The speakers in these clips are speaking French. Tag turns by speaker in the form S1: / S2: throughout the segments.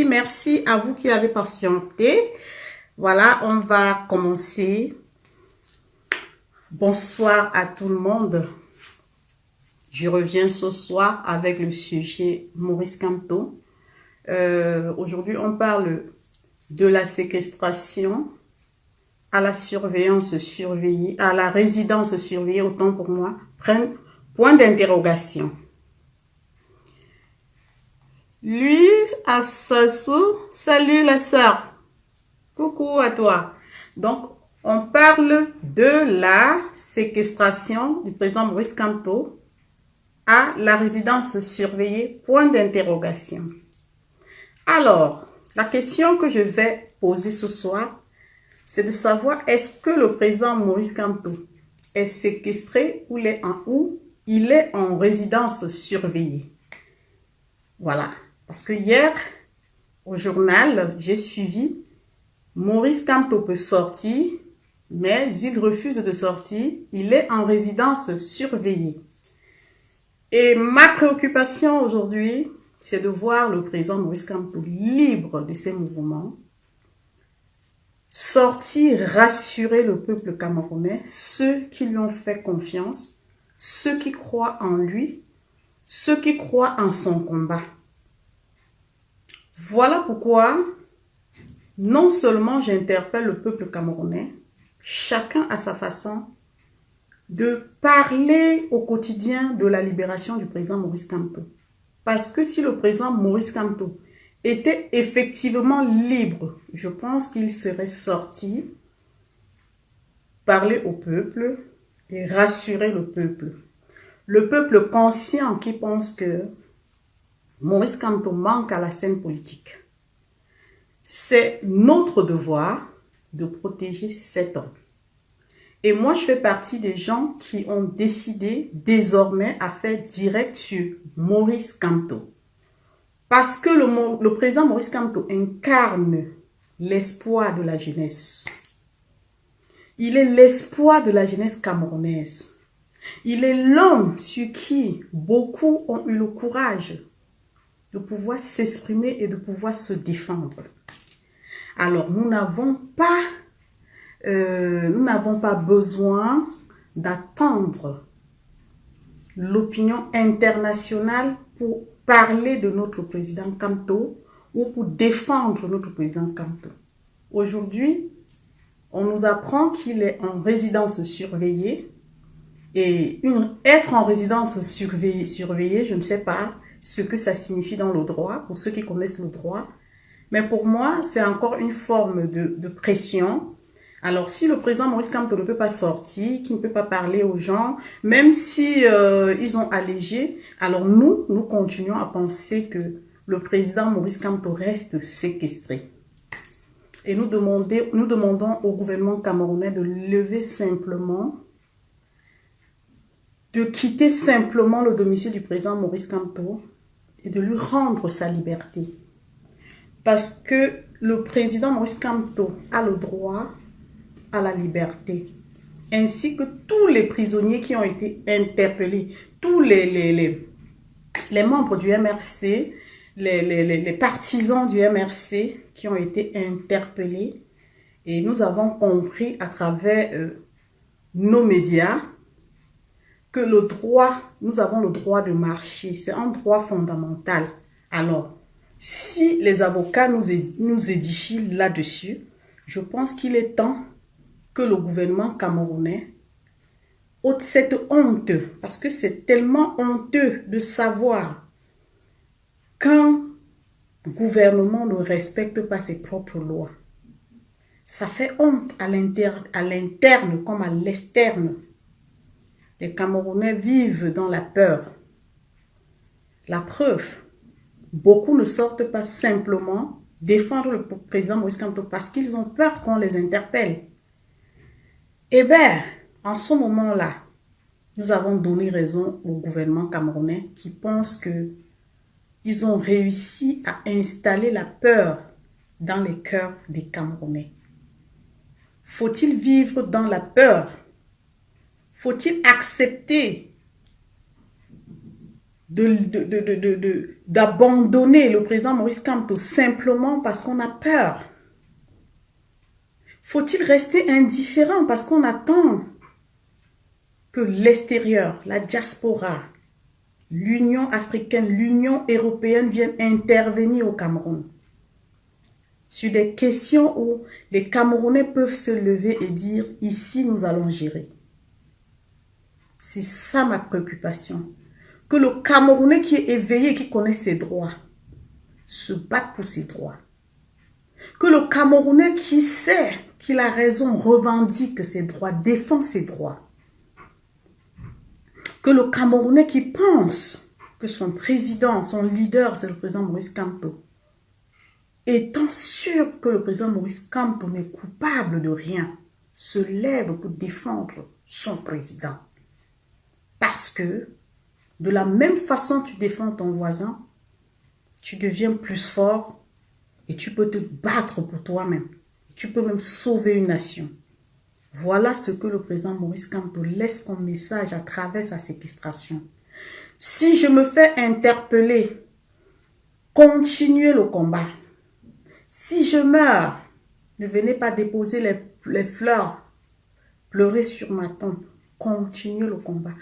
S1: Merci à vous qui avez patienté. Voilà, on va commencer. Bonsoir à tout le monde. Je reviens ce soir avec le sujet Maurice Kamto. Aujourd'hui, on parle de la séquestration à la surveillance surveillée, à la résidence surveillée, autant pour moi. Point d'interrogation. Lui, Assassou, salut la sœur. Coucou à toi. Donc, on parle de la séquestration du président Maurice Kamto à la résidence surveillée, point d'interrogation. Alors, la question que je vais poser ce soir, c'est de savoir est-ce que le président Maurice Kamto est séquestré ou il est en résidence surveillée. Voilà. Parce que hier, au journal, j'ai suivi Maurice Kamto peut sortir, mais il refuse de sortir. Il est en résidence surveillée. Et ma préoccupation aujourd'hui, c'est de voir le président Maurice Kamto libre de ses mouvements, sortir, rassurer le peuple camerounais, ceux qui lui ont fait confiance, ceux qui croient en lui, ceux qui croient en son combat. Voilà pourquoi, non seulement j'interpelle le peuple camerounais, chacun à sa façon, de parler au quotidien de la libération du président Maurice Kamto. Parce que si le président Maurice Kamto était effectivement libre, je pense qu'il serait sorti, parler au peuple et rassurer le peuple. Le peuple conscient qui pense que Maurice Kamto manque à la scène politique. C'est notre devoir de protéger cet homme. Et moi, je fais partie des gens qui ont décidé désormais à faire direct sur Maurice Kamto. Parce que le président Maurice Kamto incarne l'espoir de la jeunesse. Il est l'espoir de la jeunesse camerounaise. Il est l'homme sur qui beaucoup ont eu le courage de pouvoir s'exprimer et de pouvoir se défendre. Alors, nous n'avons pas besoin d'attendre l'opinion internationale pour parler de notre président Kamto ou pour défendre notre président Kamto. Aujourd'hui, on nous apprend qu'il est en résidence surveillée et être en résidence surveillée, je ne sais pas ce que ça signifie dans le droit, pour ceux qui connaissent le droit. Mais pour moi, c'est encore une forme de pression. Alors, si le président Maurice Kamto ne peut pas sortir, qu'il ne peut pas parler aux gens, même si ils ont allégé, alors nous continuons à penser que le président Maurice Kamto reste séquestré. Et nous demandons au gouvernement camerounais de lever simplement, de quitter simplement le domicile du président Maurice Kamto et de lui rendre sa liberté. Parce que le président Maurice Kamto a le droit à la liberté, ainsi que tous les prisonniers qui ont été interpellés, tous les membres du MRC, les partisans du MRC qui ont été interpellés. Et nous avons compris à travers nos médias que nous avons le droit de marcher, c'est un droit fondamental. Alors, si les avocats nous édifient là-dessus, je pense qu'il est temps que le gouvernement camerounais ôte cette honte, parce que c'est tellement honteux de savoir qu'un gouvernement ne respecte pas ses propres lois. Ça fait honte à l'interne comme à l'externe. Les Camerounais vivent dans la peur. La preuve, beaucoup ne sortent pas simplement défendre le président Maurice Kamto parce qu'ils ont peur qu'on les interpelle. Eh bien, en ce moment-là, nous avons donné raison au gouvernement camerounais qui pense que ils ont réussi à installer la peur dans les cœurs des Camerounais. Faut-il vivre dans la peur? Faut-il accepter d'abandonner le président Maurice Kamto simplement parce qu'on a peur? Faut-il rester indifférent parce qu'on attend que l'extérieur, la diaspora, l'Union africaine, l'Union européenne viennent intervenir au Cameroun sur des questions où les Camerounais peuvent se lever et dire « ici, nous allons gérer ». C'est ça ma préoccupation. Que le Camerounais qui est éveillé, qui connaît ses droits, se batte pour ses droits. Que le Camerounais qui sait qu'il a raison, revendique ses droits, défend ses droits. Que le Camerounais qui pense que son président, son leader, c'est le président Maurice Kamto, étant sûr que le président Maurice Kamto n'est coupable de rien, se lève pour défendre son président. Parce que, de la même façon que tu défends ton voisin, tu deviens plus fort et tu peux te battre pour toi-même. Tu peux même sauver une nation. Voilà ce que le président Maurice Kamto laisse comme message à travers sa séquestration. Si je me fais interpeller, continuez le combat. Si je meurs, ne venez pas déposer les fleurs, pleurer sur ma tombe. Continuez le combat.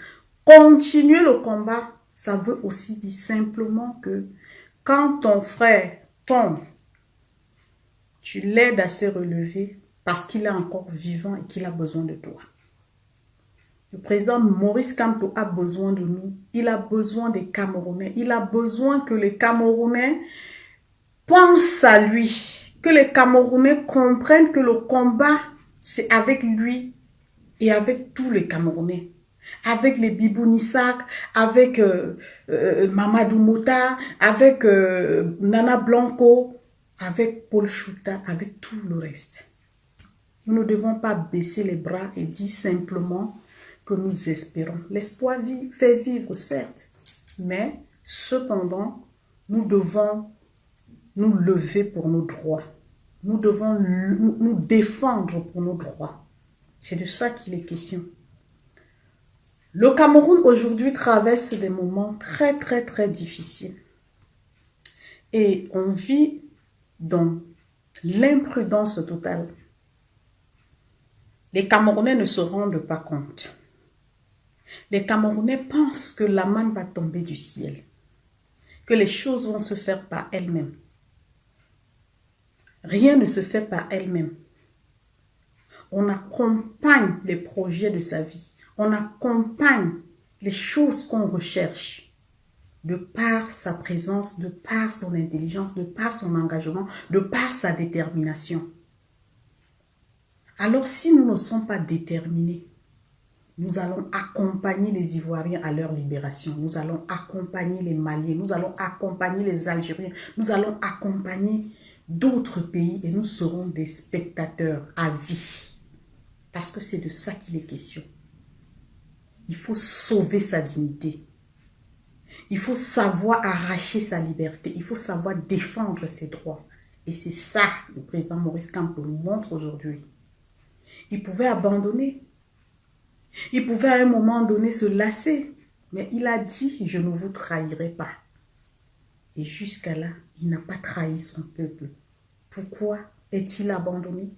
S1: Continuer le combat, ça veut aussi dire simplement que quand ton frère tombe, tu l'aides à se relever parce qu'il est encore vivant et qu'il a besoin de toi. Le président Maurice Kamto a besoin de nous. Il a besoin des Camerounais. Il a besoin que les Camerounais pensent à lui. Que les Camerounais comprennent que le combat, c'est avec lui et avec tous les Camerounais. Avec les Bibou Nissak, avec Mamadou Mota, avec Nana Blanco, avec Paul Chouta, avec tout le reste. Nous ne devons pas baisser les bras et dire simplement que nous espérons. L'espoir fait vivre, certes, mais cependant, nous devons nous lever pour nos droits. Nous devons nous défendre pour nos droits. C'est de ça qu'il est question. Le Cameroun aujourd'hui traverse des moments très très très difficiles. Et on vit dans l'imprudence totale. Les Camerounais ne se rendent pas compte. Les Camerounais pensent que la manne va tomber du ciel. Que les choses vont se faire par elles-mêmes. Rien ne se fait par elles-mêmes. On accompagne les projets de sa vie. On accompagne les choses qu'on recherche de par sa présence, de par son intelligence, de par son engagement, de par sa détermination. Alors si nous ne sommes pas déterminés, nous allons accompagner les Ivoiriens à leur libération. Nous allons accompagner les Maliens, nous allons accompagner les Algériens, nous allons accompagner d'autres pays et nous serons des spectateurs à vie. Parce que c'est de ça qu'il est question. Il faut sauver sa dignité. Il faut savoir arracher sa liberté. Il faut savoir défendre ses droits. Et c'est ça que le président Maurice Kamto nous montre aujourd'hui. Il pouvait abandonner. Il pouvait à un moment donné se lasser. Mais il a dit, je ne vous trahirai pas. Et jusqu'à là, il n'a pas trahi son peuple. Pourquoi est-il abandonné?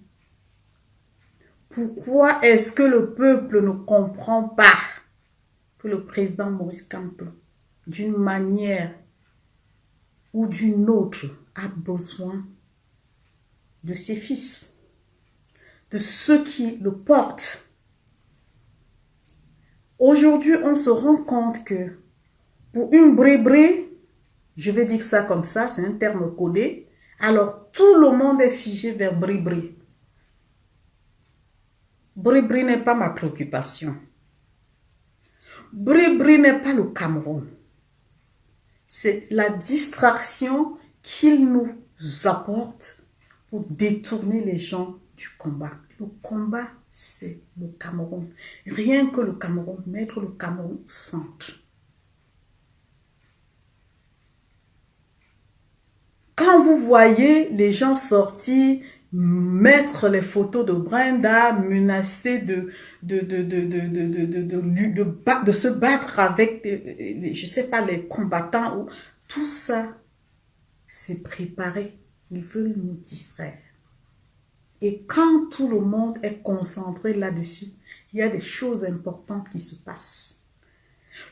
S1: Pourquoi est-ce que le peuple ne comprend pas que le président Maurice Kamto, d'une manière ou d'une autre, a besoin de ses fils, de ceux qui le portent? Aujourd'hui, on se rend compte que pour une brébré, je vais dire ça comme ça, c'est un terme codé, alors tout le monde est figé vers brébré. Brébré n'est pas ma préoccupation. Brébré n'est pas le Cameroun. C'est la distraction qu'il nous apporte pour détourner les gens du combat. Le combat, c'est le Cameroun. Rien que le Cameroun, mettre le Cameroun au centre. Quand vous voyez les gens sortir, mettre les photos de Brenda, menacer de se battre avec, je sais pas, les combattants, ou tout ça, c'est préparé. Ils veulent nous distraire. Et quand tout le monde est concentré là-dessus, il y a des choses importantes qui se passent.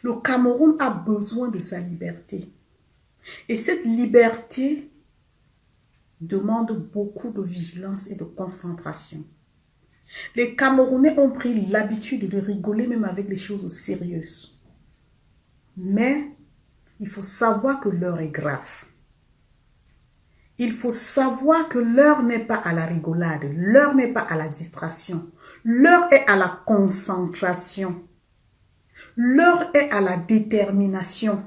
S1: Le Cameroun a besoin de sa liberté. Et cette liberté demande beaucoup de vigilance et de concentration. Les Camerounais ont pris l'habitude de rigoler même avec les choses sérieuses. Mais il faut savoir que l'heure est grave. Il faut savoir que l'heure n'est pas à la rigolade, l'heure n'est pas à la distraction, l'heure est à la concentration, l'heure est à la détermination.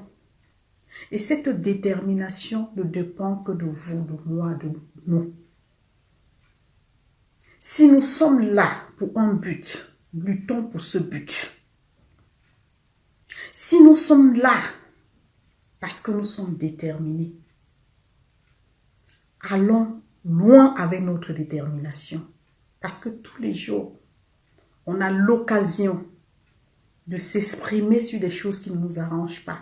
S1: Et cette détermination ne dépend que de vous, de moi, de nous. Si nous sommes là pour un but, luttons pour ce but. Si nous sommes là parce que nous sommes déterminés, allons loin avec notre détermination. Parce que tous les jours, on a l'occasion de s'exprimer sur des choses qui ne nous arrangent pas.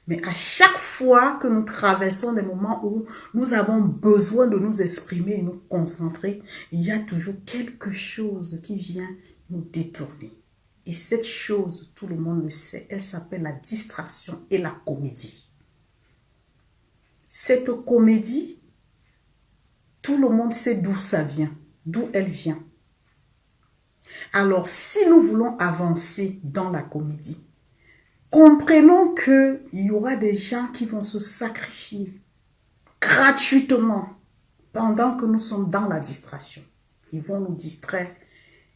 S1: Mais à chaque fois que nous traversons des moments où nous avons besoin de nous exprimer et nous concentrer, il y a toujours quelque chose qui vient nous détourner. Et cette chose, tout le monde le sait, elle s'appelle la distraction et la comédie. Cette comédie, tout le monde sait d'où ça vient, d'où elle vient. Alors, si nous voulons avancer dans la comédie, comprenons qu'il y aura des gens qui vont se sacrifier gratuitement pendant que nous sommes dans la distraction. Ils vont nous distraire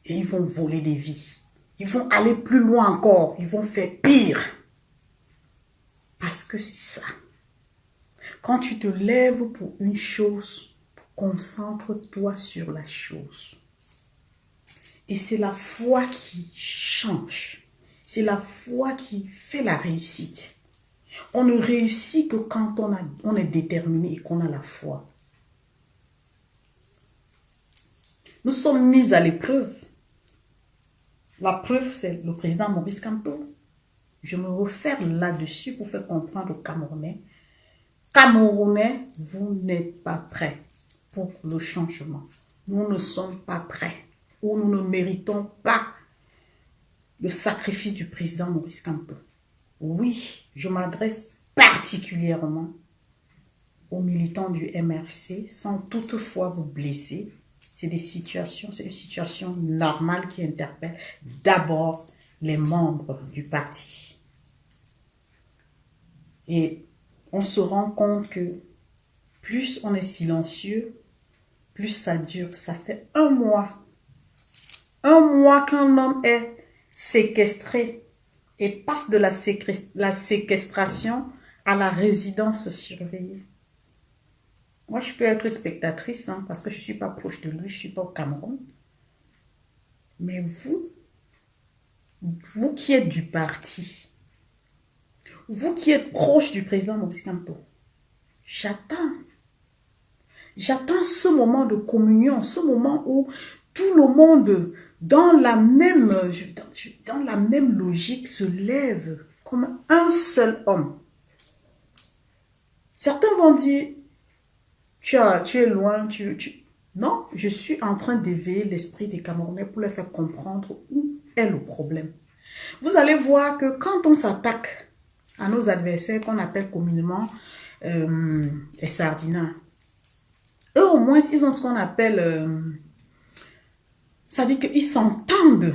S1: et ils vont voler des vies. Ils vont aller plus loin encore. Ils vont faire pire. Parce que c'est ça. Quand tu te lèves pour une chose, concentre-toi sur la chose. Et c'est la foi qui change. C'est la foi qui fait la réussite. On ne réussit que quand on est déterminé et qu'on a la foi. Nous sommes mis à l'épreuve. La preuve, c'est le président Maurice Kamto. Je me réfère là-dessus pour faire comprendre aux Camerounais. Camerounais, vous n'êtes pas prêts pour le changement. Nous ne sommes pas prêts ou nous ne méritons pas le sacrifice du président Maurice Kamto. Oui, je m'adresse particulièrement aux militants du MRC sans toutefois vous blesser. C'est une situation normale qui interpelle d'abord les membres du parti. Et on se rend compte que plus on est silencieux, plus ça dure. Ça fait un mois qu'un homme est séquestré et passe de la séquestration à la résidence surveillée. Moi, je peux être spectatrice parce que je ne suis pas proche de lui, je ne suis pas au Cameroun. Mais vous qui êtes du parti, vous qui êtes proche du président Maurice Kamto, j'attends ce moment de communion, ce moment où tout le monde, dans la même logique, se lève comme un seul homme. Certains vont dire, tu es loin, Non, je suis en train d'éveiller l'esprit des Camerounais pour leur faire comprendre où est le problème. Vous allez voir que quand on s'attaque à nos adversaires, qu'on appelle communément les sardinats, eux au moins, ils ont ce qu'on appelle... ça dit qu'ils s'entendent,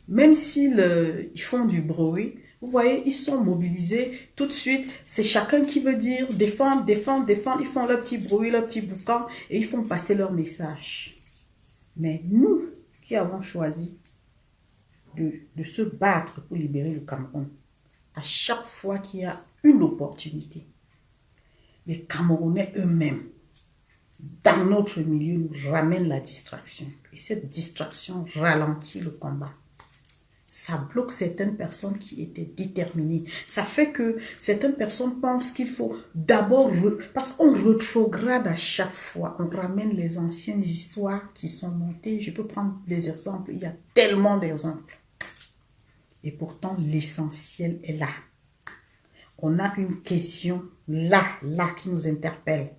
S1: même s'ils font du bruit. Vous voyez, ils sont mobilisés tout de suite. C'est chacun qui veut dire défendre, défendre, défendre. Ils font leur petit bruit, leur petit boucan et ils font passer leur message. Mais nous qui avons choisi de se battre pour libérer le Cameroun, à chaque fois qu'il y a une opportunité, les Camerounais eux-mêmes, dans notre milieu, nous ramènent la distraction. Et cette distraction ralentit le combat. ça bloque certaines personnes qui étaient déterminées. Ça fait que certaines personnes pensent qu'il faut d'abord... Parce qu'on rétrograde à chaque fois. On ramène les anciennes histoires qui sont montées. Je peux prendre des exemples. Il y a tellement d'exemples. Et pourtant, l'essentiel est là. On a une question là qui nous interpelle.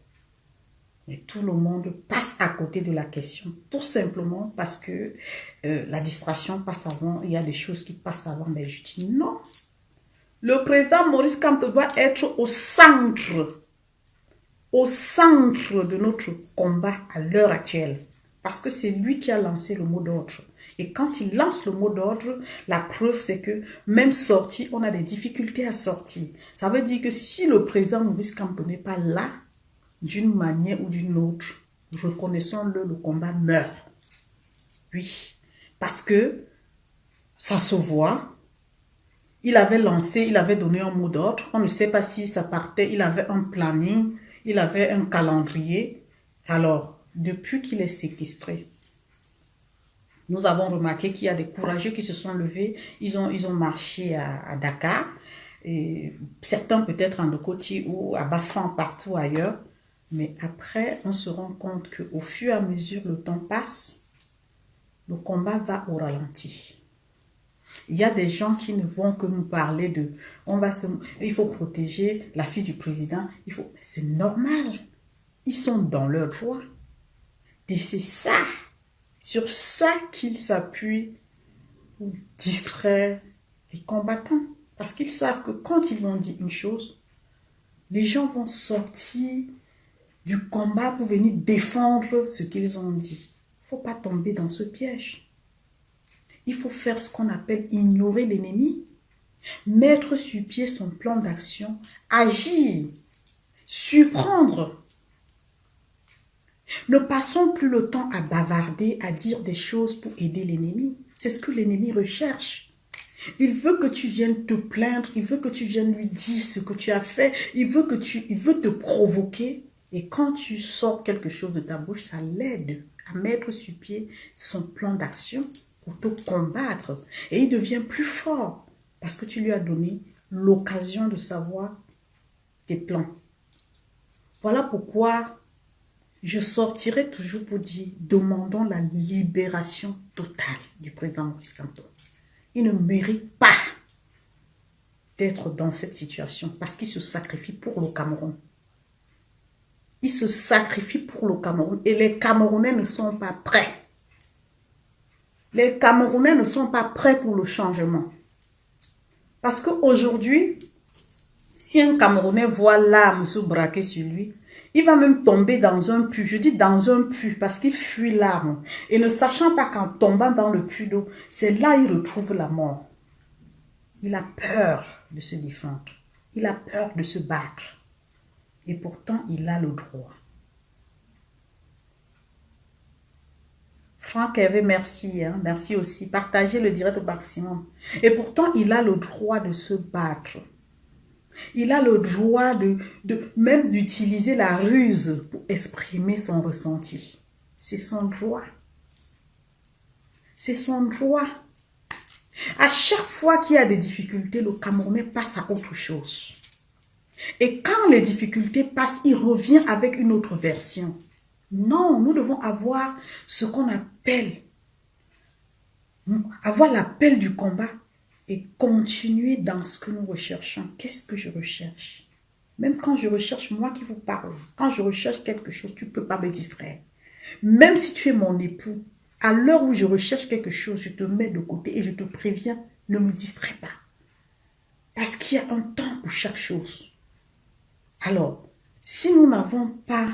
S1: Mais tout le monde passe à côté de la question, tout simplement parce que la distraction passe avant, il y a des choses qui passent avant. Mais je dis non. Le président Maurice Kamto doit être au centre de notre combat à l'heure actuelle. Parce que c'est lui qui a lancé le mot d'ordre. Et quand il lance le mot d'ordre, la preuve c'est que même sorti, on a des difficultés à sortir. Ça veut dire que si le président Maurice Kamto n'est pas là, d'une manière ou d'une autre, reconnaissons-le, le combat meurt. Oui, parce que ça se voit. Il avait lancé, il avait donné un mot d'ordre. On ne sait pas si ça partait, il avait un planning, il avait un calendrier. Alors, depuis qu'il est séquestré, nous avons remarqué qu'il y a des courageux qui se sont levés. Ils ont marché à Dakar. Et certains peut-être en Okoti ou à Bafan, partout ailleurs. Mais après, on se rend compte qu'au fur et à mesure le temps passe, le combat va au ralenti. Il y a des gens qui ne vont que nous parler de il faut protéger la fille du président. C'est normal. Ils sont dans leur droit. Et c'est ça, sur ça qu'ils s'appuient pour distraire les combattants. Parce qu'ils savent que quand ils vont dire une chose, les gens vont sortir du combat pour venir défendre ce qu'ils ont dit. Il ne faut pas tomber dans ce piège. Il faut faire ce qu'on appelle ignorer l'ennemi, mettre sur pied son plan d'action, agir, surprendre. Ne passons plus le temps à bavarder, à dire des choses pour aider l'ennemi. C'est ce que l'ennemi recherche. Il veut que tu viennes te plaindre, il veut que tu viennes lui dire ce que tu as fait, il veut te provoquer. Et quand tu sors quelque chose de ta bouche, ça l'aide à mettre sur pied son plan d'action pour te combattre. Et il devient plus fort parce que tu lui as donné l'occasion de savoir tes plans. Voilà pourquoi je sortirai toujours pour dire, demandons la libération totale du président Maurice Kamto. Il ne mérite pas d'être dans cette situation parce qu'il se sacrifie pour le Cameroun. Il se sacrifie pour le Cameroun et les Camerounais ne sont pas prêts. Les Camerounais ne sont pas prêts pour le changement. Parce qu'aujourd'hui, si un Camerounais voit l'arme se braquer sur lui, il va même tomber dans un puits. Je dis dans un puits parce qu'il fuit l'arme. Et ne sachant pas qu'en tombant dans le puits d'eau, c'est là qu'il retrouve la mort. Il a peur de se défendre. Il a peur de se battre. Et pourtant, il a le droit. Franck Hervé, merci. Merci aussi. Partagez le direct au maximum. Et pourtant, il a le droit de se battre. Il a le droit même d'utiliser la ruse pour exprimer son ressenti. C'est son droit. C'est son droit. À chaque fois qu'il y a des difficultés, le Camerounais passe à autre chose. Et quand les difficultés passent, il revient avec une autre version. Non, nous devons avoir ce qu'on appelle, avoir l'appel du combat et continuer dans ce que nous recherchons. Qu'est-ce que je recherche? Même quand je recherche, moi qui vous parle, quand je recherche quelque chose, tu ne peux pas me distraire. Même si tu es mon époux, à l'heure où je recherche quelque chose, je te mets de côté et je te préviens, ne me distrais pas. Parce qu'il y a un temps pour chaque chose. Alors, si nous n'avons pas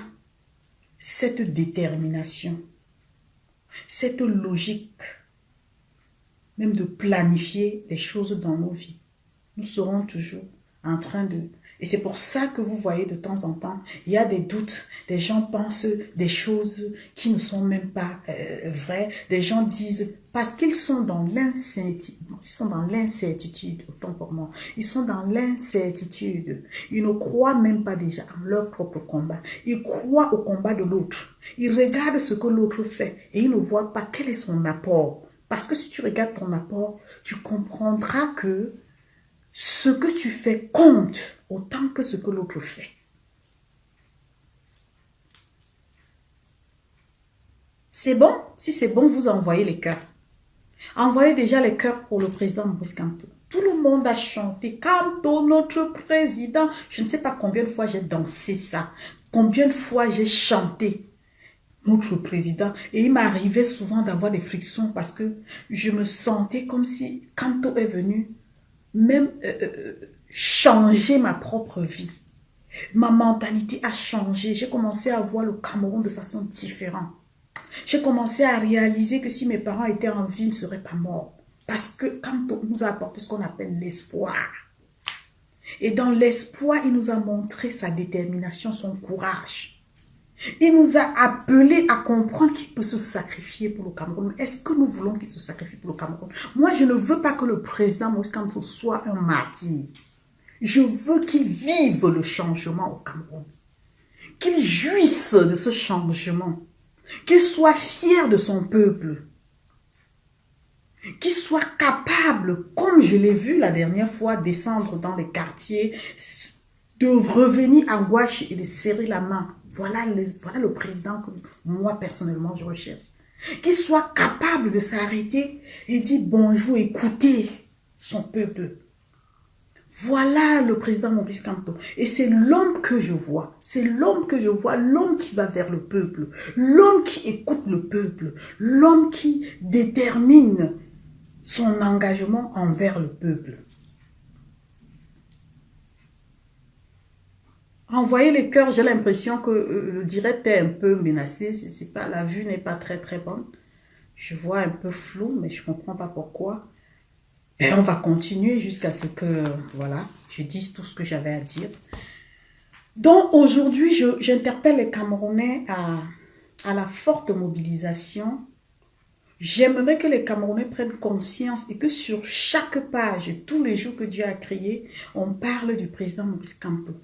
S1: cette détermination, cette logique, même de planifier les choses dans nos vies, nous serons toujours en train de... Et c'est pour ça que vous voyez de temps en temps, il y a des doutes, des gens pensent des choses qui ne sont même pas vraies, des gens disent, parce qu'ils sont dans l'incertitude, autant pour moi, ils sont dans l'incertitude, ils ne croient même pas déjà en leur propre combat, ils croient au combat de l'autre, ils regardent ce que l'autre fait et ils ne voient pas quel est son apport Parce que si tu regardes ton apport, tu comprendras que ce que tu fais compte autant que ce que l'autre fait. C'est bon? Si c'est bon, vous envoyez les cœurs. Envoyez déjà les cœurs pour le président Maurice Kamto. Tout le monde a chanté Kamto, notre président. Je ne sais pas combien de fois j'ai dansé ça. Combien de fois j'ai chanté notre président. Et il m'arrivait souvent d'avoir des frictions parce que je me sentais comme si Kamto est venu même changer ma propre vie. Ma mentalité a changé. J'ai commencé à voir le Cameroun de façon différente. J'ai commencé à réaliser que si mes parents étaient en vie, ils ne seraient pas morts. Parce que Kamto nous a apporté ce qu'on appelle l'espoir. Et dans l'espoir, il nous a montré sa détermination, son courage. Il nous a appelés à comprendre qu'il peut se sacrifier pour le Cameroun. Est-ce que nous voulons qu'il se sacrifie pour le Cameroun? Moi, je ne veux pas que le président Maurice Kamto soit un martyr. Je veux qu'il vive le changement au Cameroun. Qu'il jouisse de ce changement. Qu'il soit fier de son peuple. Qu'il soit capable, comme je l'ai vu la dernière fois, descendre dans les quartiers, de revenir à gauche et de serrer la main. Voilà le président que moi, personnellement, je recherche. Qu'il soit capable de s'arrêter et dire bonjour, écouter son peuple. Voilà le président Maurice Kamto. Et c'est l'homme que je vois. C'est l'homme que je vois. L'homme qui va vers le peuple. L'homme qui écoute le peuple. L'homme qui détermine son engagement envers le peuple. Envoyer les cœurs, j'ai l'impression que le direct est un peu menacé. C'est pas, la vue n'est pas très très bonne. Je vois un peu flou, mais je ne comprends pas pourquoi. Et on va continuer jusqu'à ce que, voilà, je dise tout ce que j'avais à dire. Donc aujourd'hui, j'interpelle les Camerounais à la forte mobilisation. J'aimerais que les Camerounais prennent conscience et que sur chaque page, tous les jours que Dieu a créé, on parle du président Maurice Kamto.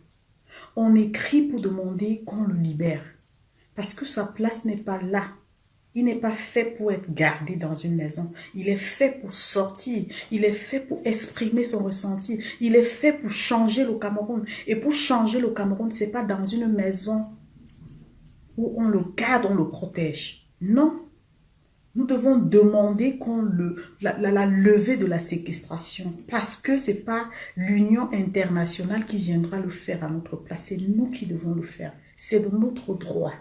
S1: On écrit pour demander qu'on le libère. Parce que sa place n'est pas là. Il n'est pas fait pour être gardé dans une maison. Il est fait pour sortir. Il est fait pour exprimer son ressenti. Il est fait pour changer le Cameroun. Et pour changer le Cameroun, ce n'est pas dans une maison où on le garde, on le protège. Non. Nous devons demander la levée de la séquestration. Parce que ce n'est pas l'Union internationale qui viendra le faire à notre place. C'est nous qui devons le faire. C'est de notre droit.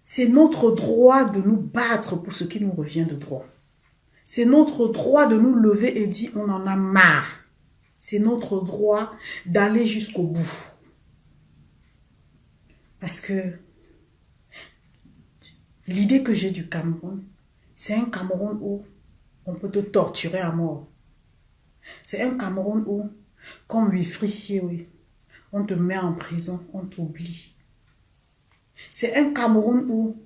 S1: C'est notre droit de nous battre pour ce qui nous revient de droit. C'est notre droit de nous lever et dire on en a marre. C'est notre droit d'aller jusqu'au bout. Parce que l'idée que j'ai du Cameroun, c'est un Cameroun où on peut te torturer à mort. C'est un Cameroun où, comme Wilfried Sié, on te met en prison, on t'oublie. C'est un Cameroun où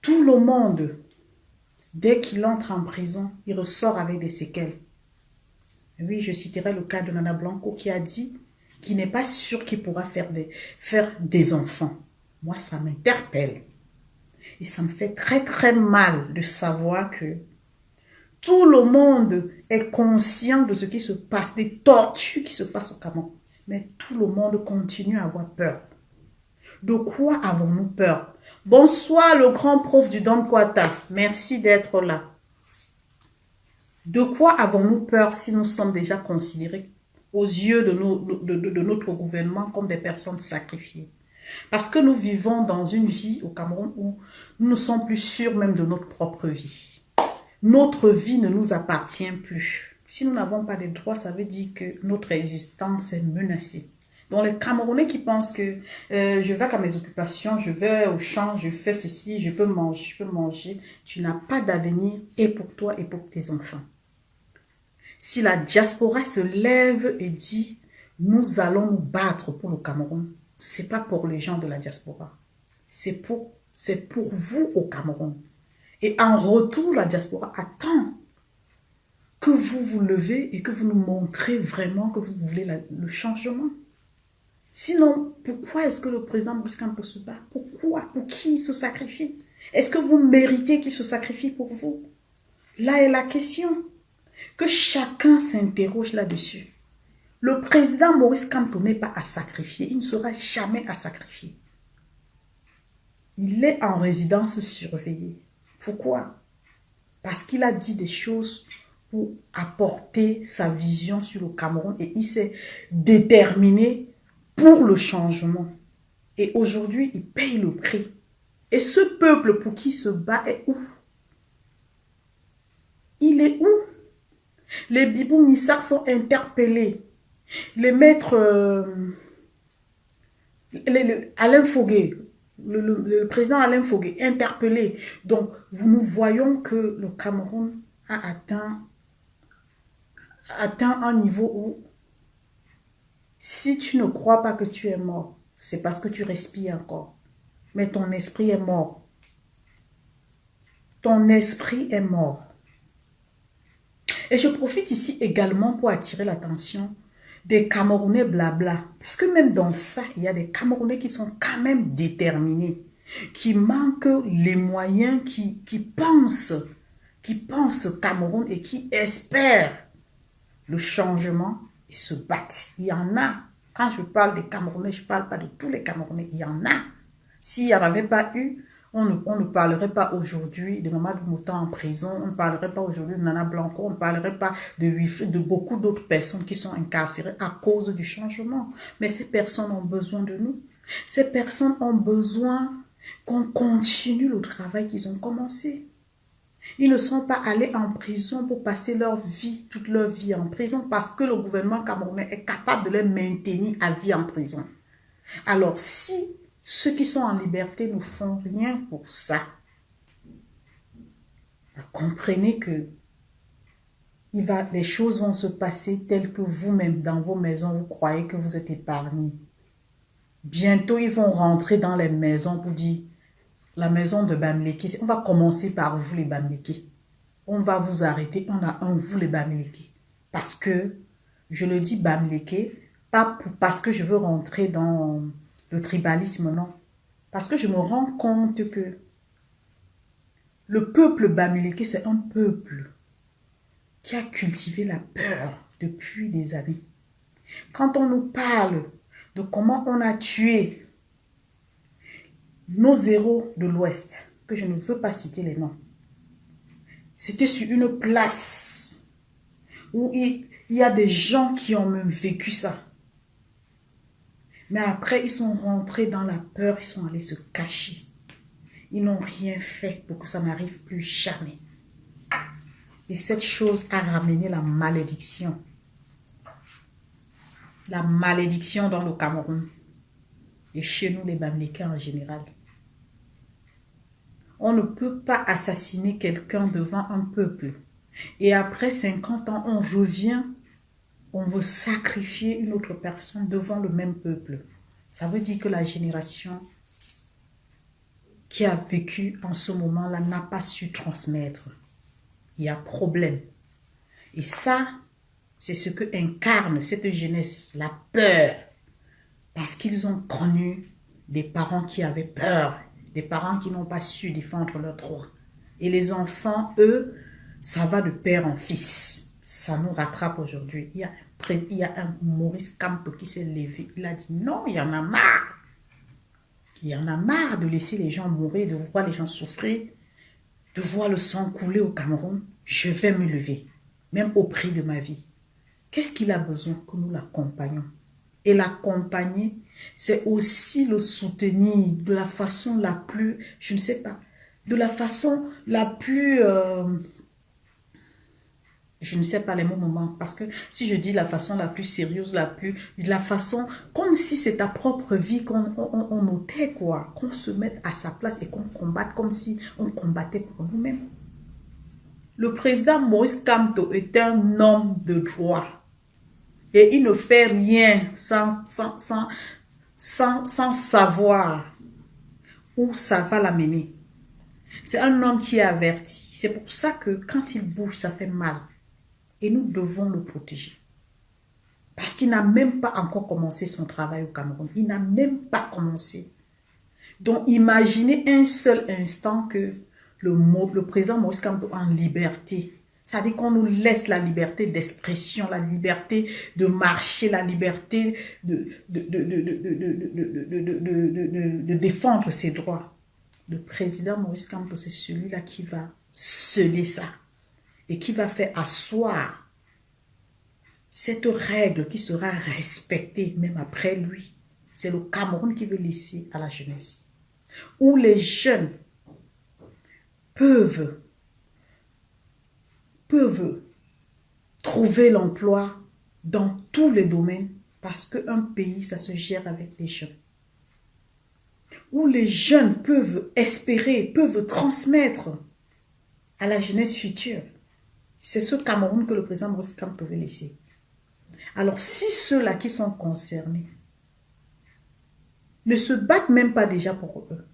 S1: tout le monde, dès qu'il entre en prison, il ressort avec des séquelles. Oui, je citerai le cas de Nana Blanco qui a dit qu'il n'est pas sûr qu'il pourra faire des enfants. Moi, ça m'interpelle. Et ça me fait très très mal de savoir que tout le monde est conscient de ce qui se passe, des tortures qui se passent au Cameroun. Mais tout le monde continue à avoir peur. De quoi avons-nous peur? Bonsoir le grand prof du Don Kwata. Merci d'être là. De quoi avons-nous peur si nous sommes déjà considérés aux yeux de notre gouvernement comme des personnes sacrifiées? Parce que nous vivons dans une vie au Cameroun où nous ne sommes plus sûrs même de notre propre vie. Notre vie ne nous appartient plus. Si nous n'avons pas de droits, ça veut dire que notre existence est menacée. Donc les Camerounais qui pensent que je vais à mes occupations, je vais au champ, je fais ceci, je peux manger. Tu n'as pas d'avenir et pour toi et pour tes enfants. Si la diaspora se lève et dit nous allons nous battre pour le Cameroun, c'est pas pour les gens de la diaspora. C'est pour vous au Cameroun. Et en retour, la diaspora attend que vous vous levez et que vous nous montrez vraiment que vous voulez le changement. Sinon, pourquoi est-ce que le président Maurice Kamto se bat? Pourquoi? Pour qui il se sacrifie? Est-ce que vous méritez qu'il se sacrifie pour vous? Là est la question. Que chacun s'interroge là-dessus. Le président Maurice Kamto n'est pas à sacrifier. Il ne sera jamais à sacrifier. Il est en résidence surveillée. Pourquoi? Parce qu'il a dit des choses pour apporter sa vision sur le Cameroun et il s'est déterminé pour le changement. Et aujourd'hui, il paye le prix. Et ce peuple pour qui il se bat est où? Il est où? Les Bibou Missak sont interpellés. Les maîtres Alain Fogué, le président Alain Fogué, interpellé. Donc, nous voyons que le Cameroun a atteint un niveau où, si tu ne crois pas que tu es mort, c'est parce que tu respires encore. Mais ton esprit est mort. Ton esprit est mort. Et je profite ici également pour attirer l'attention des Camerounais blabla. Parce que même dans ça, il y a des Camerounais qui sont quand même déterminés, qui manquent les moyens, qui pensent Cameroun et qui espèrent le changement et se battent. Il y en a. Quand je parle des Camerounais, je ne parle pas de tous les Camerounais. Il y en a. S'il n'y en avait pas eu, on ne parlerait pas aujourd'hui de Mamadou Mouta en prison, on ne parlerait pas aujourd'hui de Nana Blanco, on ne parlerait pas de beaucoup d'autres personnes qui sont incarcérées à cause du changement. Mais ces personnes ont besoin de nous. Ces personnes ont besoin qu'on continue le travail qu'ils ont commencé. Ils ne sont pas allés en prison pour passer toute leur vie en prison parce que le gouvernement camerounais est capable de les maintenir à vie en prison. Alors si ceux qui sont en liberté ne font rien pour ça, comprenez que les choses vont se passer telles que vous-même, dans vos maisons, vous croyez que vous êtes épargnés. Bientôt, ils vont rentrer dans les maisons pour dire, la maison de Bamileke, on va commencer par vous les Bamileke. On va vous arrêter, on a vous les Bamileke. Parce que, je le dis Bamileke, pas parce que je veux rentrer dans le tribalisme, non. Parce que je me rends compte que le peuple Bamileke, c'est un peuple qui a cultivé la peur depuis des années. Quand on nous parle de comment on a tué nos héros de l'Ouest, que je ne veux pas citer les noms, c'était sur une place où il y a des gens qui ont même vécu ça. Mais après, ils sont rentrés dans la peur, ils sont allés se cacher. Ils n'ont rien fait pour que ça n'arrive plus jamais. Et cette chose a ramené la malédiction. La malédiction dans le Cameroun. Et chez nous, les Bamileke en général. On ne peut pas assassiner quelqu'un devant un peuple. Et après 50 ans, on revient, on veut sacrifier une autre personne devant le même peuple. Ça veut dire que la génération qui a vécu en ce moment-là n'a pas su transmettre. Il y a problème. Et ça, c'est ce que incarne cette jeunesse, la peur. Parce qu'ils ont connu des parents qui avaient peur, des parents qui n'ont pas su défendre leurs droits. Et les enfants, eux, ça va de père en fils. Ça nous rattrape aujourd'hui. Il y a un Maurice Kamto qui s'est levé. Il a dit non, il y en a marre. Il y en a marre de laisser les gens mourir, de voir les gens souffrir, de voir le sang couler au Cameroun. Je vais me lever, même au prix de ma vie. Qu'est-ce qu'il a besoin? Que nous l'accompagnions. Et l'accompagner, c'est aussi le soutenir de la façon la plus, je ne sais pas, de la façon la plus, je ne sais pas les mots moment, parce que si je dis la façon la plus sérieuse, la façon, comme si c'est ta propre vie qu'on notait, quoi, qu'on se mette à sa place et qu'on combatte comme si on combattait pour nous-mêmes. Le président Maurice Kamto est un homme de droit. Et il ne fait rien sans savoir où ça va l'amener. C'est un homme qui est averti. C'est pour ça que quand il bouge, ça fait mal. Et nous devons le protéger. Parce qu'il n'a même pas encore commencé son travail au Cameroun. Il n'a même pas commencé. Donc, imaginez un seul instant que le président Maurice Kamto en liberté. Ça veut dire qu'on nous laisse la liberté d'expression, la liberté de marcher, la liberté de défendre ses droits. Le président Maurice Kamto, c'est celui-là qui va sceller ça et qui va faire asseoir cette règle qui sera respectée même après lui. C'est le Cameroun qui veut laisser à la jeunesse. Où les jeunes peuvent trouver l'emploi dans tous les domaines parce qu'un pays, ça se gère avec les jeunes. Où les jeunes peuvent espérer, peuvent transmettre à la jeunesse future. C'est ce Cameroun que le président Maurice Kamto veut laisser. Alors, si ceux-là qui sont concernés ne se battent même pas déjà pour eux,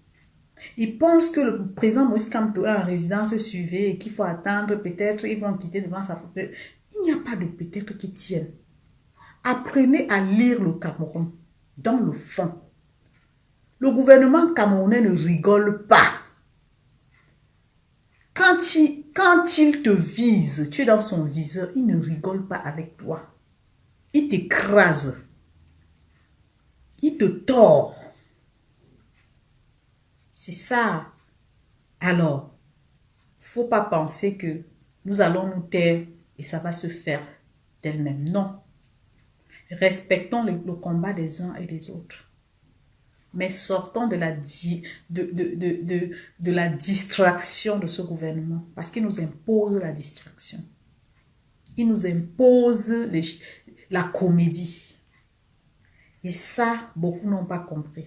S1: ils pensent que le président Maurice Kamto a une résidence suivie et qu'il faut attendre, peut-être ils vont quitter devant sa porte. Il n'y a pas de peut-être qui tiennent. Apprenez à lire le Cameroun dans le fond. Le gouvernement camerounais ne rigole pas. Quand il te vise, tu es dans son viseur, il ne rigole pas avec toi. Il t'écrase. Il te tord. C'est ça. Alors, il ne faut pas penser que nous allons nous taire et ça va se faire d'elle-même. Non. Respectons le combat des uns et des autres. Mais sortons de la distraction de ce gouvernement. Parce qu'il nous impose la distraction. Il nous impose la comédie. Et ça, beaucoup n'ont pas compris.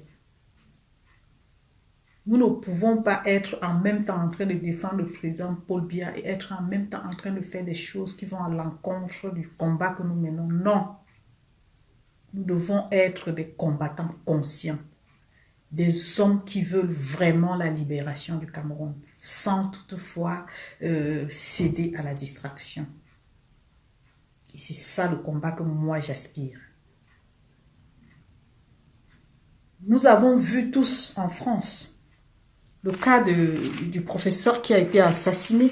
S1: Nous ne pouvons pas être en même temps en train de défendre le président Paul Biya et être en même temps en train de faire des choses qui vont à l'encontre du combat que nous menons. Non. Nous devons être des combattants conscients. Des hommes qui veulent vraiment la libération du Cameroun, sans toutefois céder à la distraction. Et c'est ça le combat que moi j'aspire. Nous avons vu tous en France le cas du professeur qui a été assassiné.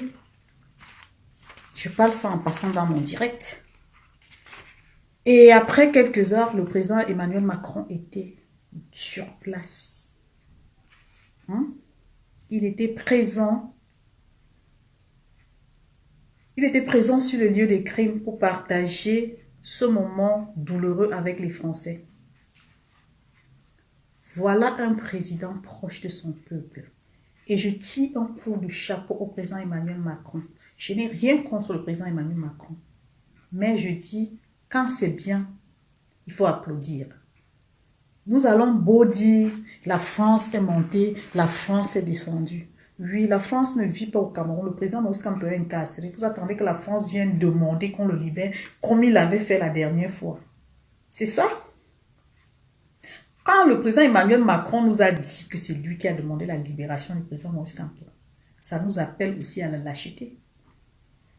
S1: Je parle ça en passant dans mon direct. Et après quelques heures, le président Emmanuel Macron était sur place. Il était présent. Il était présent sur le lieu des crimes pour partager ce moment douloureux avec les Français. Voilà un président proche de son peuple. Et je tire un coup de chapeau au président Emmanuel Macron. Je n'ai rien contre le président Emmanuel Macron. Mais je dis, quand c'est bien, il faut applaudir. Nous allons beau dire, la France est montée, la France est descendue. Oui, la France ne vit pas au Cameroun. Le président Maurice Kamto est incarcéré. Vous attendez que la France vienne demander qu'on le libère, comme il l'avait fait la dernière fois. C'est ça. Quand le président Emmanuel Macron nous a dit que c'est lui qui a demandé la libération du président Maurice Kamto, ça nous appelle aussi à la lâcheté.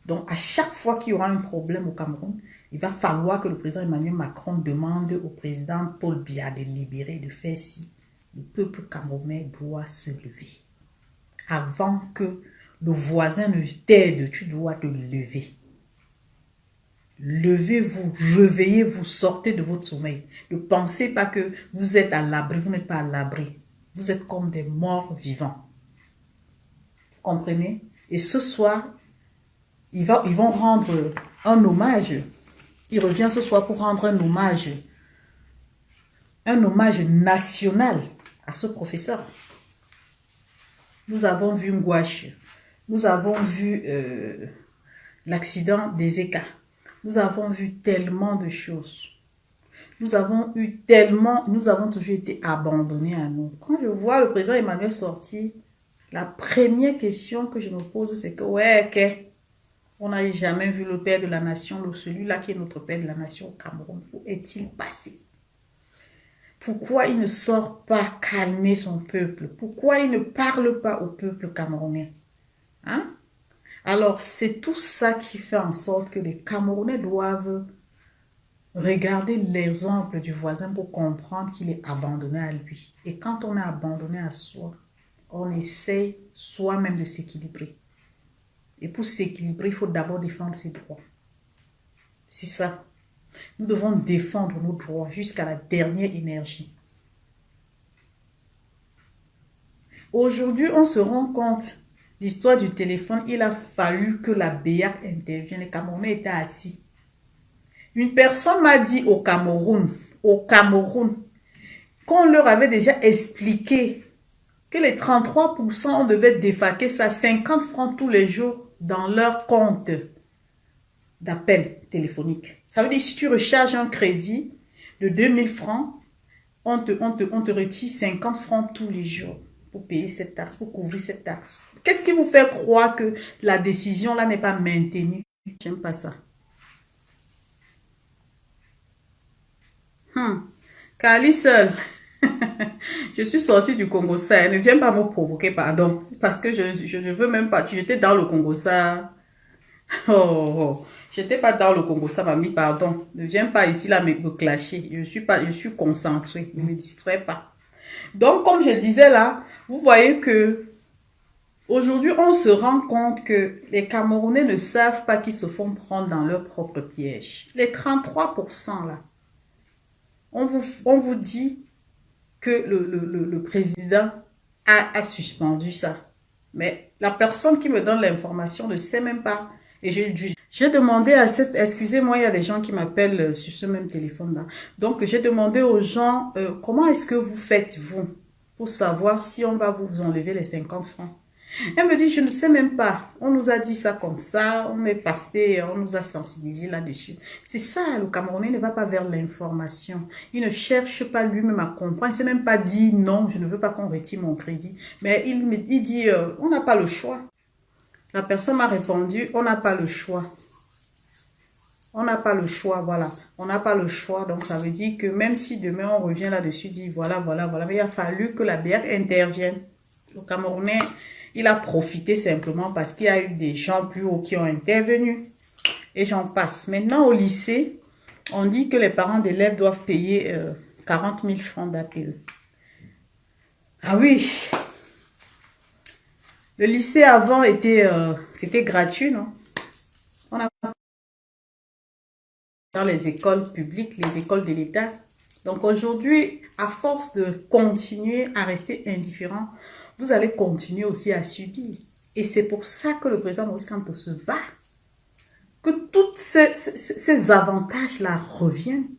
S1: Donc, à chaque fois qu'il y aura un problème au Cameroun, il va falloir que le président Emmanuel Macron demande au président Paul Biya de libérer, de faire ci. Le peuple camerounais doit se lever. Avant que le voisin ne t'aide, tu dois te lever. Levez-vous, réveillez-vous, sortez de votre sommeil. Ne pensez pas que vous êtes à l'abri, vous n'êtes pas à l'abri. Vous êtes comme des morts vivants. Vous comprenez? Et ce soir, ils vont rendre un hommage. Il revient ce soir pour rendre un hommage national à ce professeur. Nous avons vu Ngouache. Nous avons vu l'accident des ECA. Nous avons vu tellement de choses. Nous avons toujours été abandonnés à nous. Quand je vois le président Emmanuel sortir, la première question que je me pose, c'est que, on n'a jamais vu le père de la nation, celui-là qui est notre père de la nation au Cameroun. Où est-il passé? Pourquoi il ne sort pas calmer son peuple? Pourquoi il ne parle pas au peuple camerounais? Alors, c'est tout ça qui fait en sorte que les Camerounais doivent Regardez l'exemple du voisin pour comprendre qu'il est abandonné à lui. Et quand on est abandonné à soi, on essaie soi-même de s'équilibrer. Et pour s'équilibrer, il faut d'abord défendre ses droits. C'est ça. Nous devons défendre nos droits jusqu'à la dernière énergie. Aujourd'hui, on se rend compte, l'histoire du téléphone, il a fallu que la BEAC intervienne. Les Camerounais étaient assis. Une personne m'a dit au Cameroun, qu'on leur avait déjà expliqué que les 33%, on devait défaquer ça 50 francs tous les jours dans leur compte d'appel téléphonique. Ça veut dire que si tu recharges un crédit de 2000 francs, on te retire 50 francs tous les jours pour payer cette taxe, pour couvrir cette taxe. Qu'est-ce qui vous fait croire que la décision là n'est pas maintenue? J'aime pas ça. Kali seul. Je suis sortie du Congo ça. Ne viens pas me provoquer, pardon. Parce que je ne veux même pas. Tu étais dans le Congo ça. Oh, oh. J'étais pas dans le Congo ça, mamie, pardon. Ne viens pas ici là me clasher. Je suis concentrée. Ne me distrais pas. Donc, comme je disais là, vous voyez que aujourd'hui, on se rend compte que les Camerounais ne savent pas qu'ils se font prendre dans leur propre piège. Les 33% là, on vous dit que le président a suspendu ça. Mais la personne qui me donne l'information ne sait même pas. Et j'ai demandé à cette... Excusez-moi, il y a des gens qui m'appellent sur ce même téléphone-là. Donc, j'ai demandé aux gens, comment est-ce que vous faites, vous, pour savoir si on va vous enlever les 50 francs. Elle me dit, je ne sais même pas. On nous a dit ça comme ça. On est passé, on nous a sensibilisés là-dessus. C'est ça, le Camerounais ne va pas vers l'information. Il ne cherche pas lui-même à comprendre. Il ne s'est même pas dit, non, je ne veux pas qu'on retire mon crédit. Mais il dit, on n'a pas le choix. La personne m'a répondu, on n'a pas le choix. On n'a pas le choix, voilà. On n'a pas le choix. Donc, ça veut dire que même si demain, on revient là-dessus, dit, voilà. Mais il a fallu que la BEAC intervienne. Le Camerounais... Il a profité simplement parce qu'il y a eu des gens plus hauts qui ont intervenu. Et j'en passe. Maintenant, au lycée, on dit que les parents d'élèves doivent payer 40 000 francs d'APE. Ah oui. Le lycée avant c'était gratuit, non? On a dans les écoles publiques, les écoles de l'État. Donc aujourd'hui, à force de continuer à rester indifférent, vous allez continuer aussi à subir. Et c'est pour ça que le président Maurice Kamto se bat. Que tous ces avantages-là reviennent.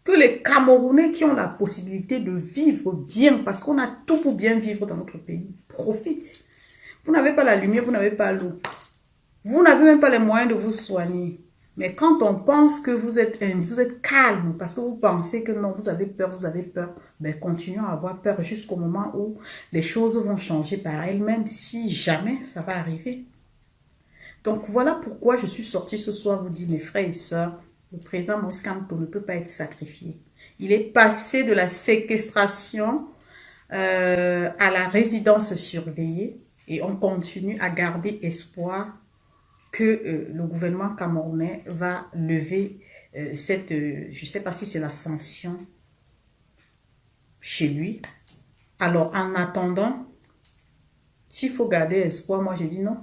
S1: Que les Camerounais qui ont la possibilité de vivre bien, parce qu'on a tout pour bien vivre dans notre pays, profitent. Vous n'avez pas la lumière, vous n'avez pas l'eau. Vous n'avez même pas les moyens de vous soigner. Mais quand on pense que vous êtes calme, parce que vous pensez que non, vous avez peur, ben continuons à avoir peur jusqu'au moment où les choses vont changer par elles-mêmes, si jamais ça va arriver. Donc voilà pourquoi je suis sortie ce soir vous dire, mes frères et sœurs, le président Maurice Kamto ne peut pas être sacrifié. Il est passé de la séquestration à la résidence surveillée et on continue à garder espoir que le gouvernement camerounais va lever cette, je ne sais pas si c'est la sanction chez lui. Alors, en attendant, s'il faut garder espoir, moi, je dis non.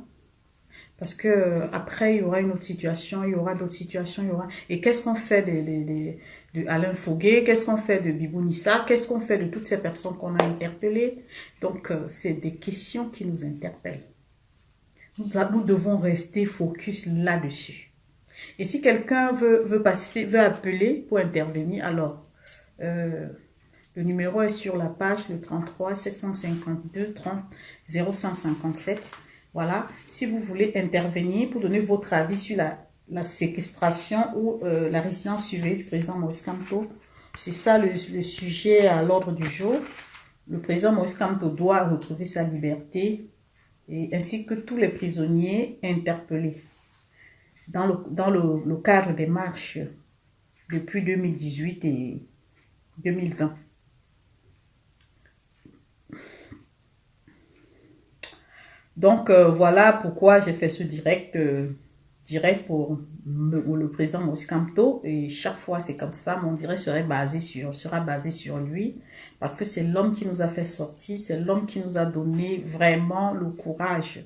S1: Parce que après, il y aura une autre situation, il y aura d'autres situations, il y aura... Et qu'est-ce qu'on fait de Alain Foguet? Qu'est-ce qu'on fait de Bibou Nissa? Qu'est-ce qu'on fait de toutes ces personnes qu'on a interpellées? Donc, c'est des questions qui nous interpellent. Nous devons rester focus là-dessus. Et si quelqu'un veut appeler pour intervenir, alors le numéro est sur la page, le 33 752 30 0157. Voilà. Si vous voulez intervenir pour donner votre avis sur la séquestration ou la résidence surveillée du président Maurice Kamto, c'est ça le sujet à l'ordre du jour. Le président Maurice Kamto doit retrouver sa liberté, et ainsi que tous les prisonniers interpellés dans le cadre des marches depuis 2018 et 2020. Donc, voilà pourquoi j'ai fait ce direct dirais pour le président Maurice Kamto, et chaque fois c'est comme ça, mon direct sera basé sur lui, parce que c'est l'homme qui nous a fait sortir, c'est l'homme qui nous a donné vraiment le courage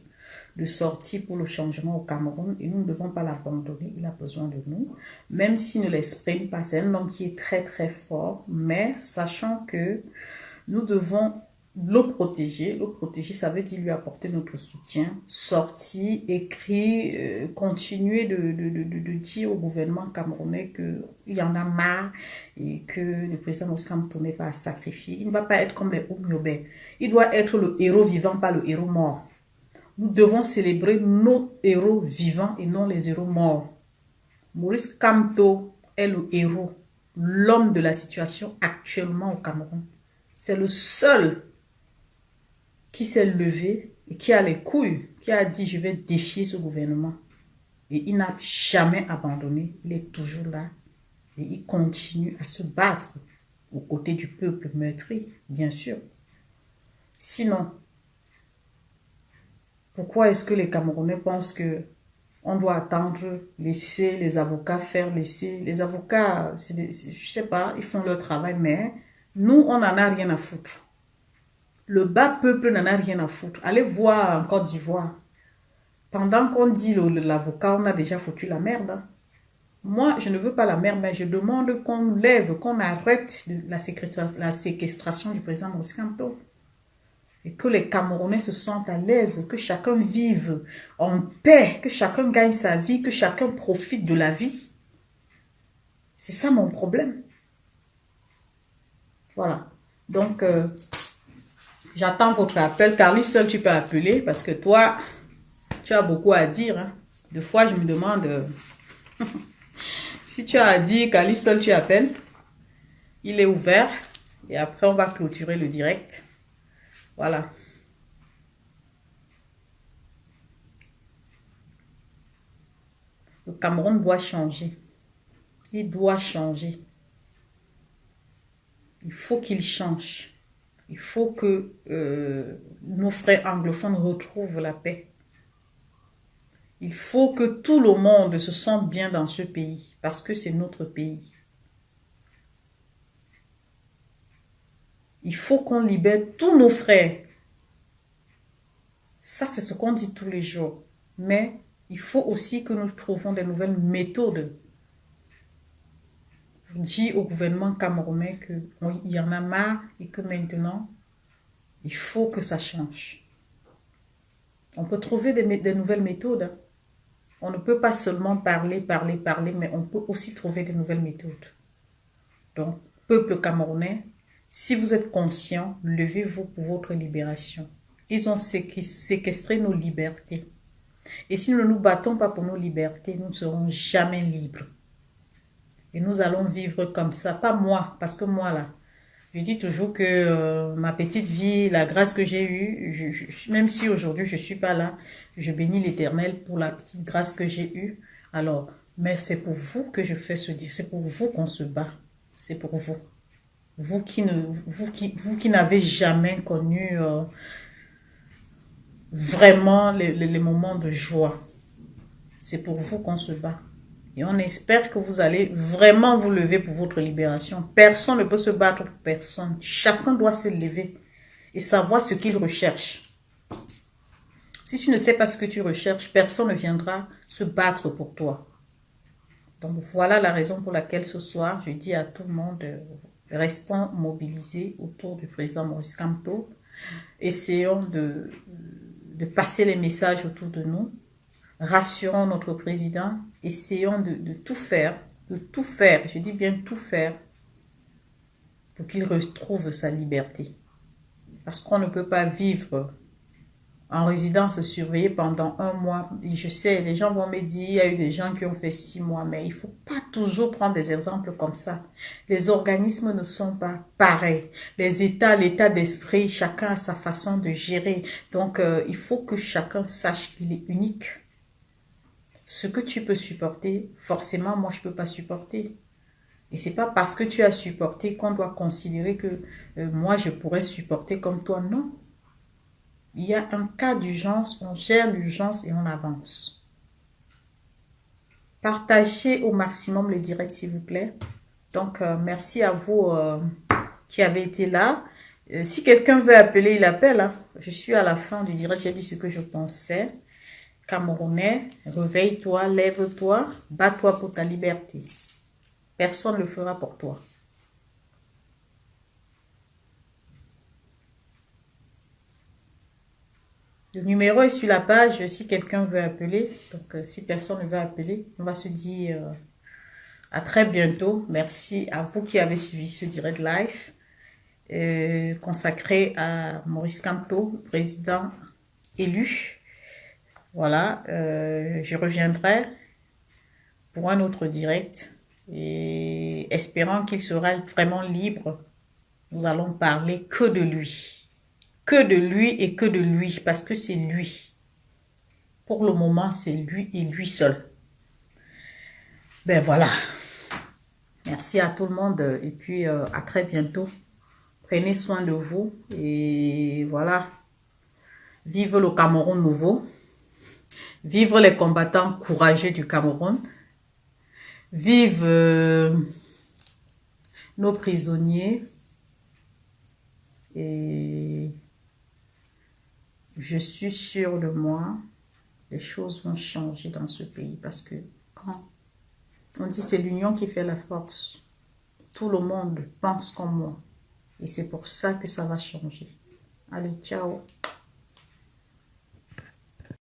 S1: de sortir pour le changement au Cameroun, et nous ne devons pas l'abandonner, il a besoin de nous, même s'il ne l'exprime pas, c'est un homme qui est très très fort, mais sachant que nous devons le protéger. Le protéger, ça veut dire lui apporter notre soutien, sortir, écrire, continuer de dire au gouvernement camerounais qu'il y en a marre et que le président Maurice Kamto n'est pas à sacrifier. Il ne va pas être comme les Oumyobé. Il doit être le héros vivant, pas le héros mort. Nous devons célébrer nos héros vivants et non les héros morts. Maurice Kamto est le héros, l'homme de la situation actuellement au Cameroun. C'est le seul qui s'est levé et qui a les couilles, qui a dit je vais défier ce gouvernement. Et il n'a jamais abandonné, il est toujours là. Et il continue à se battre aux côtés du peuple meurtri, bien sûr. Sinon, pourquoi est-ce que les Camerounais pensent que on doit attendre, laisser les avocats faire, les avocats, je sais pas, ils font leur travail, mais nous, on n'en a rien à foutre. Le bas peuple n'en a rien à foutre. Allez voir en Côte d'Ivoire. Pendant qu'on dit l'avocat, on a déjà foutu la merde. Hein. Moi, je ne veux pas la merde, mais je demande qu'on lève, qu'on arrête la séquestration du président Maurice Kamto. Et que les Camerounais se sentent à l'aise, que chacun vive en paix, que chacun gagne sa vie, que chacun profite de la vie. C'est ça mon problème. Voilà. Donc, j'attends votre appel. Carly, seul tu peux appeler parce que toi, tu as beaucoup à dire. Hein. Des fois, je me demande si tu as à dire, Carly, seul tu appelles. Il est ouvert. Et après, on va clôturer le direct. Voilà. Le Cameroun doit changer. Il doit changer. Il faut qu'il change. Il faut que nos frères anglophones retrouvent la paix. Il faut que tout le monde se sente bien dans ce pays, parce que c'est notre pays. Il faut qu'on libère tous nos frères. Ça, c'est ce qu'on dit tous les jours. Mais il faut aussi que nous trouvions des nouvelles méthodes. Je dis au gouvernement camerounais qu'il y en a marre et que maintenant, il faut que ça change. On peut trouver des nouvelles méthodes. On ne peut pas seulement parler, mais on peut aussi trouver des nouvelles méthodes. Donc, peuple camerounais, si vous êtes conscient, levez-vous pour votre libération. Ils ont séquestré nos libertés. Et si nous ne nous battons pas pour nos libertés, nous ne serons jamais libres. Et nous allons vivre comme ça. Pas moi, parce que moi là, je dis toujours que ma petite vie, la grâce que j'ai eue, même si aujourd'hui je ne suis pas là, je bénis l'Éternel pour la petite grâce que j'ai eue. Alors, mais c'est pour vous que je fais ce dire, c'est pour vous qu'on se bat. C'est pour vous. Vous qui n'avez jamais connu vraiment les moments de joie. C'est pour vous qu'on se bat. Et on espère que vous allez vraiment vous lever pour votre libération. Personne ne peut se battre pour personne. Chacun doit se lever et savoir ce qu'il recherche. Si tu ne sais pas ce que tu recherches, personne ne viendra se battre pour toi. Donc voilà la raison pour laquelle ce soir, je dis à tout le monde, restons mobilisés autour du président Maurice Kamto. Essayons de passer les messages autour de nous. Rassurons notre président, essayons de tout faire, je dis bien tout faire, pour qu'il retrouve sa liberté. Parce qu'on ne peut pas vivre en résidence surveillée pendant 1 mois. Et je sais, les gens vont me dire, il y a eu des gens qui ont fait 6 mois, mais il ne faut pas toujours prendre des exemples comme ça. Les organismes ne sont pas pareils. Les États, l'état d'esprit, chacun a sa façon de gérer. Donc, il faut que chacun sache qu'il est unique. Ce que tu peux supporter, forcément, moi, je ne peux pas supporter. Et ce n'est pas parce que tu as supporté qu'on doit considérer que moi, je pourrais supporter comme toi. Non. Il y a un cas d'urgence, on gère l'urgence et on avance. Partagez au maximum le direct, s'il vous plaît. Donc, merci à vous qui avez été là. Si quelqu'un veut appeler, il appelle. Hein. Je suis à la fin du direct, j'ai dit ce que je pensais. Camerounais, réveille-toi, lève-toi, bats-toi pour ta liberté. Personne ne le fera pour toi. Le numéro est sur la page si quelqu'un veut appeler. Donc, si personne ne veut appeler, on va se dire à très bientôt. Merci à vous qui avez suivi ce direct live consacré à Maurice Kamto, président élu. Voilà, je reviendrai pour un autre direct et espérant qu'il sera vraiment libre. Nous allons parler que de lui. Que de lui et que de lui, parce que c'est lui. Pour le moment, c'est lui et lui seul. Ben voilà. Merci à tout le monde et puis à très bientôt. Prenez soin de vous et voilà. Vive le Cameroun nouveau. Vive les combattants courageux du Cameroun. Vive nos prisonniers. Et je suis sûre de moi, les choses vont changer dans ce pays parce que quand on dit c'est l'union qui fait la force, tout le monde pense comme moi. Et c'est pour ça que ça va changer. Allez, ciao.